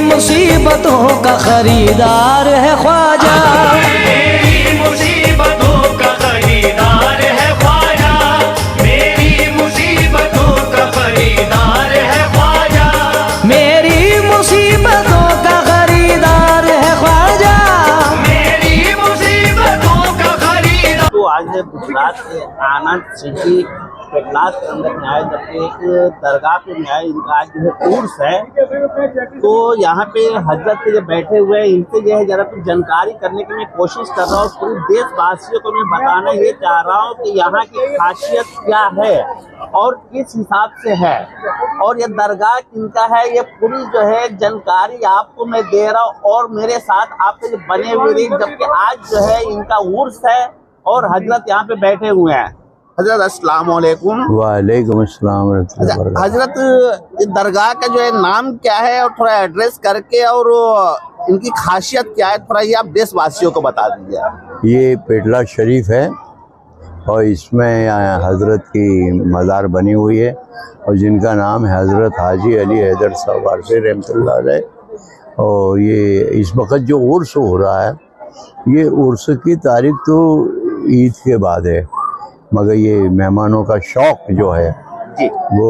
मुसीबतों का खरीदार है ख्वाजा, मेरी मुसीबतों का खरीदार है ख्वाजा, मेरी मुसीबतों का खरीदार है ख्वाजा, मेरी मुसीबतों का खरीदार है ख्वाजा, मेरी मुसीबतों का खरीदार। तो आज गुजरात के आनंद सिटी पेटलाद के अंदर में आए, जबकि एक दरगाह पे में आए। इनका आज जो है उर्स है, तो यहाँ पे हजरत के जो बैठे हुए हैं इनसे जो है जरा कुछ जानकारी करने की मैं कोशिश कर रहा हूँ। पूरे देशवासियों को मैं बताना ये चाह रहा हूँ कि यहाँ की खासियत क्या है और किस हिसाब से है, और ये दरगाह किनका है, ये पूरी जो है जानकारी आपको मैं दे रहा हूँ। और मेरे साथ आपके जो बने हुए रही, जबकि आज जो है इनका उर्स है और हजरत यहाँ पे बैठे हुए हैं। हजरत अस्सलाम वालेकुम। वालेकुम अस्सलाम। हजरत दरगाह का जो है नाम क्या है और थोड़ा एड्रेस करके और इनकी खासियत क्या है थोड़ा ये आप देशवासियों को बता दीजिए। ये पेटला शरीफ है और इसमें हजरत की मज़ार बनी हुई है और जिनका नाम है हजरत हाजी अली हैदर साहब वारसी रहमतुल्लाह अलैह। और ये इस वक्त जो उर्स हो रहा है, ये उर्स की तारीख तो ईद के बाद है, मगर ये मेहमानों का शौक़ जो है वो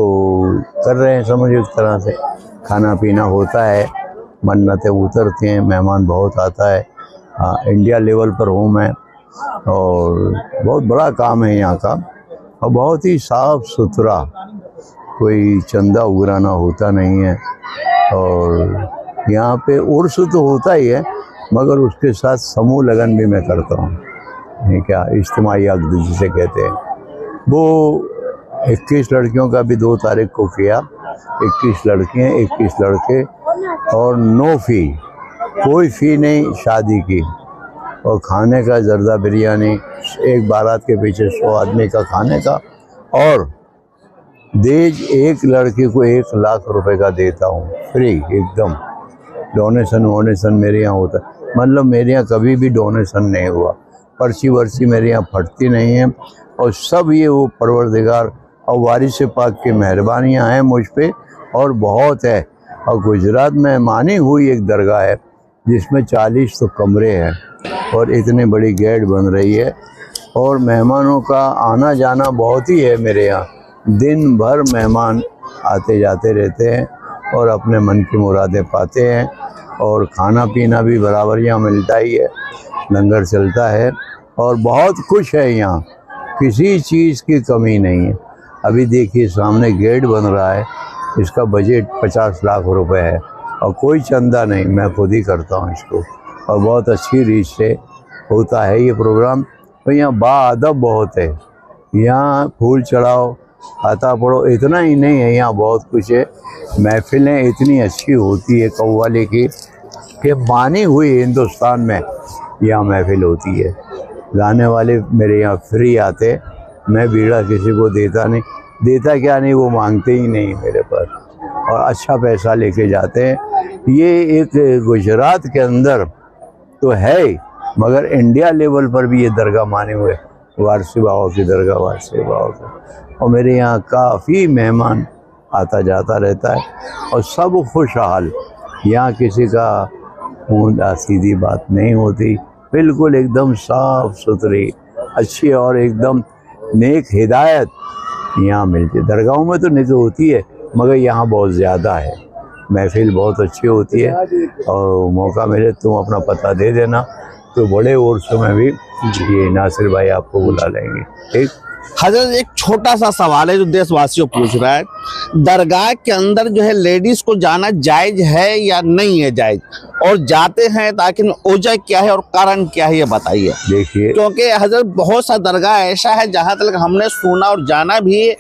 कर रहे हैं। समझ एक तरह से खाना पीना होता है, मन्नतें उतरती हैं, मेहमान बहुत आता है। इंडिया लेवल पर हूँ मैं और बहुत बड़ा काम है यहाँ का और बहुत ही साफ़ सुथरा, कोई चंदा उगराना होता नहीं है। और यहाँ पे उर्स तो होता ही है, मगर उसके साथ समूह लगन भी मैं करता हूँ। क्या इज्तिमाई अक़्द जिसे कहते हैं, वो 21 लड़कियों का भी 2 तारीख को किया। 21 लड़कियाँ 21 लड़के और नो फ़ी, कोई फ़ी नहीं शादी की। और खाने का जर्दा बिरयानी, एक बारात के पीछे 100 आदमी का खाने का, और देज एक लड़की को 1 लाख रुपए का देता हूँ फ्री एकदम। डोनेशन वोनेशन मेरे यहाँ होता है, मतलब मेरे यहाँ कभी भी डोनेशन नहीं हुआ, पर्ची वर्ची मेरे यहाँ फटती नहीं है। और सब ये वो परवरदिगार और वारिस पाक की मेहरबानियाँ हैं मुझ पे, और बहुत है। और गुजरात में मानी हुई एक दरगाह है जिसमें 40 तो कमरे हैं और इतनी बड़ी गेट बन रही है, और मेहमानों का आना जाना बहुत ही है मेरे यहाँ। दिन भर मेहमान आते जाते रहते हैं और अपने मन की मुरादें पाते हैं, और खाना पीना भी बराबर यहाँ मिलता ही है, लंगर चलता है और बहुत खुश है यहाँ, किसी चीज़ की कमी नहीं है। अभी देखिए सामने गेट बन रहा है, इसका बजट 50 लाख रुपए है और कोई चंदा नहीं, मैं खुद ही करता हूँ इसको, और बहुत अच्छी रीच से होता है ये प्रोग्राम। तो यहाँ बाअदब बहुत है, यहाँ फूल चढ़ाओ, आता पढ़ो, इतना ही नहीं है, यहाँ बहुत कुछ है। महफिलें इतनी अच्छी होती है कव्वाली की कि मानी हुई हिंदुस्तान में यहाँ महफिल होती है। गाने वाले मेरे यहाँ फ्री आते, मैं बीड़ा किसी को देता नहीं, देता क्या नहीं, वो मांगते ही नहीं मेरे पर, और अच्छा पैसा लेके जाते हैं। ये एक गुजरात के अंदर तो है, मगर इंडिया लेवल पर भी ये दरगाह माने हुए, वारसी बाबा की दरगाह, वारसी बाबा की। और मेरे यहाँ काफ़ी मेहमान आता जाता रहता है और सब खुशहाल। यहाँ किसी का ऊँधा सीधी बात नहीं होती, बिल्कुल एकदम साफ़ सुथरी अच्छी और एकदम नेक हिदायत यहाँ मिलती है। दरगाहों में तो नेक होती है, मगर यहाँ बहुत ज़्यादा है, महफिल बहुत अच्छी होती है। और मौका मिले तुम अपना पता दे देना, तो बड़े उर्सों में भी ये नासिर भाई आपको बुला लेंगे। ठीक हजरत, एक छोटा सा सवाल है जो देशवासियों पूछ रहा है, दरगाह के अंदर जो है लेडीज को जाना जायज है या नहीं है जायज, और जाते हैं ताकि वजह क्या है और कारण क्या है ये बताइए। देखिए, क्योंकि हजरत बहुत सा दरगाह ऐसा है जहाँ तक हमने सुना और जाना भी,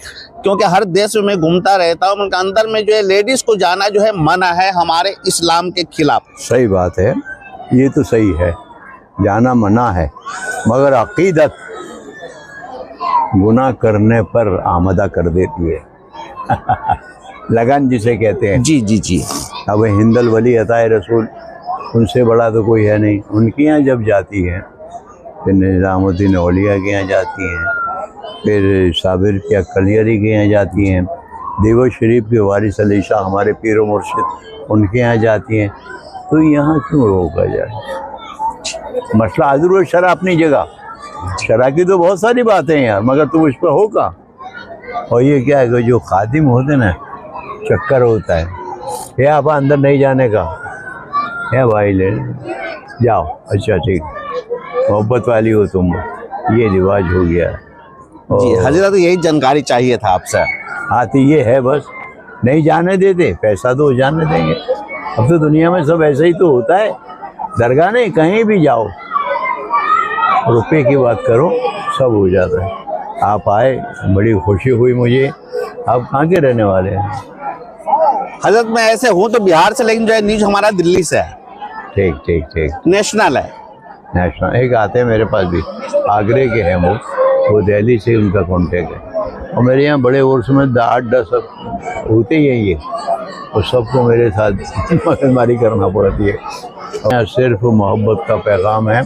क्योंकि हर देश में घूमता रहता हूँ, उनके अंदर में जो है लेडीज को जाना जो है मना है, हमारे इस्लाम के खिलाफ। सही बात है, ये तो सही है, जाना मना है, मगर अकीदत गुनाह करने पर आमदा कर देती है। लगन जिसे कहते हैं। जी जी जी। अब हिंदल वली अताए रसूल, उनसे बड़ा तो कोई है नहीं। उनके यहाँ जब जाती है, फिर निज़ामुद्दीन औलिया के यहाँ जाती हैं, फिर साबिर के कलियरी के यहाँ जाती हैं, देवर शरीफ के वारिस अली शाह हमारे पीर मुर्शिद उनके यहाँ जाती हैं, तो यहाँ क्यों रोका जाए? मसला आज़ुर शरा अपनी जगह, शरा की तो बहुत सारी बातें हैं यार, मगर तुम उस पर होगा। और ये क्या है कि जो खादिम होते ना, चक्कर होता है, ये आप अंदर नहीं जाने का है भाई, ले जाओ, अच्छा ठीक, मोहब्बत वाली हो तुम, ये रिवाज हो गया। जी हजरत, यही जानकारी चाहिए था आपसे। हाँ तो ये है बस, नहीं जाने देते, पैसा तो जाने देंगे। अब तो दुनिया में सब ऐसा ही तो होता है, दरगाह नहीं, कहीं भी जाओ रुपए की बात करो, सब हो जाता है। आप आए, बड़ी खुशी हुई मुझे। आप कहाँ के रहने वाले हैं? हजरत मैं ऐसे हूँ तो बिहार से, लेकिन जो है न्यूज हमारा दिल्ली से है। ठीक ठीक ठीक, नेशनल है। नेशनल एक आते हैं मेरे पास भी, आगरे के हैं वो दिल्ली से उनका कॉन्टेक्ट है। और मेरे यहाँ बड़े उर्स में 8-10 होते ही हैं ये, और सबको मेरे साथ मगजमारी करना पड़ती है। यहाँ सिर्फ मोहब्बत का पैगाम है।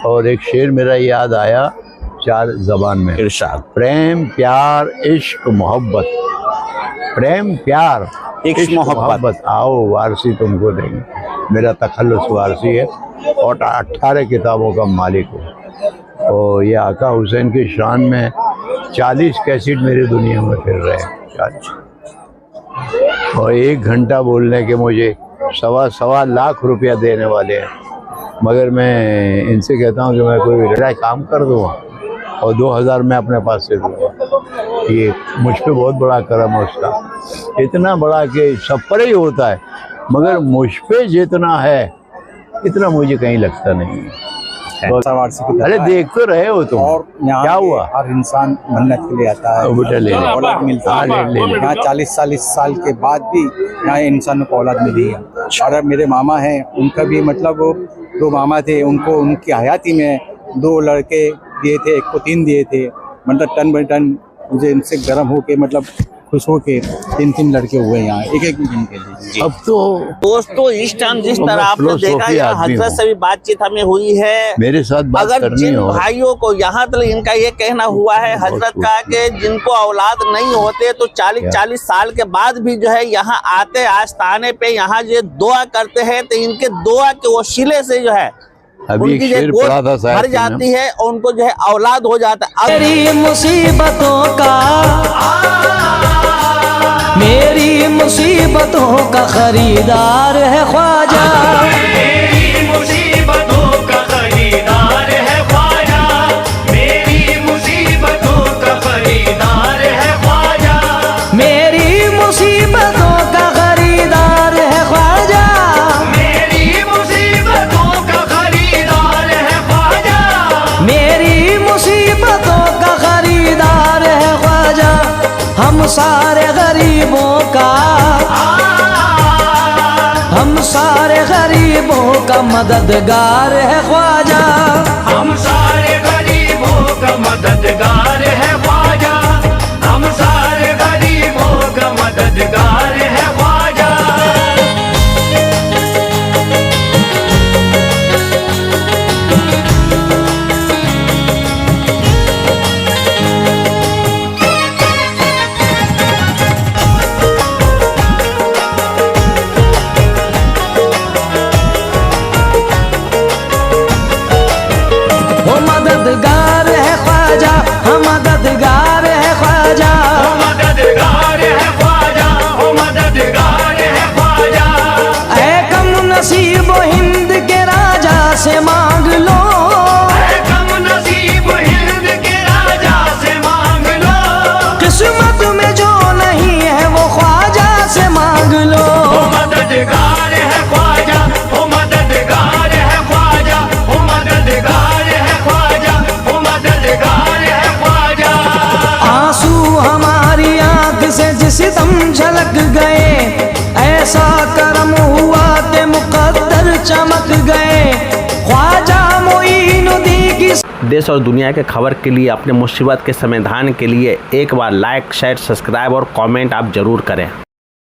और एक शेर मेरा याद आया 4 ज़बान में, इरशाद। प्रेम प्यार इश्क मोहब्बत, प्रेम प्यार इश्क मोहब्बत। आओ वारसी तुमको देंगे। मेरा तखल्लुस वारसी है और 18 किताबों का मालिक हूँ। और ये आका हुसैन की शान में 40 कैसेट मेरी दुनिया में फिर रहे हैं, 40। और 1 घंटा बोलने के मुझे 1.25 लाख रुपया देने वाले हैं। मगर मैं इनसे कहता हूँ कि मैं कोई बड़ा काम कर दूँगा और 2000 मैं अपने पास से दूँगा। ये मुझ पे बहुत बड़ा करम है उसका, इतना बड़ा कि सब पर ही होता है, मगर मुझ पे जितना है इतना मुझे कहीं लगता नहीं है। अरे देख तो रहे हो तुम, और क्या हुआ? हर इंसान मन्नत के लिए आता है, बेटा ले ले, औलाद मिलता है। यहाँ 40-40 साल के बाद भी यहाँ इंसान को औलाद मिली है। और अब मेरे मामा हैं, उनका भी मतलब 2 मामा थे, उनको उनकी हयाती में 2 लड़के दिए थे, एक को 3 दिए थे। मतलब टन बाई टन मुझे इनसे गर्म होके, मतलब खुश होके 3-3 लड़के हुए यहाँ, एक दिन के लिए। अब तो दोस्तों इस टाइम जिस तरह आपने देखा, यहाँ हजरत से भी बातचीत हमें हुई है। मेरे साथ बात अगर करनी जिन हो, भाइयों को यहाँ तक इनका ये कहना हुआ है हजरत का कि जिनको औलाद नहीं होते तो 40-40 साल के बाद भी जो है यहाँ आते आस्थाने पे, यहाँ जो दुआ करते हैं, तो इनके दुआ के वसीले से जो है अभी एक उनकी शेर पढ़ा था भर जाती है और उनको जो है औलाद हो जाता है। मेरी मुसीबतों का, मेरी मुसीबतों का खरीदार है ख्वाजा। मेरी मुसीबतों का खरीदार है ख्वाजा, मेरी मुसीबतों का खरीदार है ख्वाजा, मेरी मुसीबतों का खरीदार है ख्वाजा, मेरी मुसीबतों का खरीदार है ख्वाजा, मेरी मुसीबतों का खरीदार है ख्वाजा। हम सारे गरीबों का, हम सारे गरीबों का मददगार है ख्वाजा। हम सारे गरीबों का मददगार है ख्वाजा, हम सारे गरीबों का मददगार है ख्वाजा। मददगार है ख्वाजा, हम मददगार है ख्वाजा, ओ मददगार है ख्वाजा, ओ मददगार है ख्वाजा। ऐ कम नसीब हिंद के राजा से मांग लो, ऐ कम नसीब हिंद के राजा से मांग लो, किस्मत में जो नहीं है वो ख्वाजा से मांग लो। ओ मददगार है ख्वाजा, ओ मददगार है ख्वाजा, ओ मददगार है ख्वाजा, ओ मददगार है ख्वाजा। आंसू हमारी आंख से जिस दम झलक गए, ऐसा करम हुआ कि मुकद्दर चमक गए। ख्वाजा मोइनुद्दीन की देश और दुनिया के खबर के लिए, अपने मुसीबत के समाधान के लिए एक बार लाइक शेयर सब्सक्राइब और कमेंट आप जरूर करें।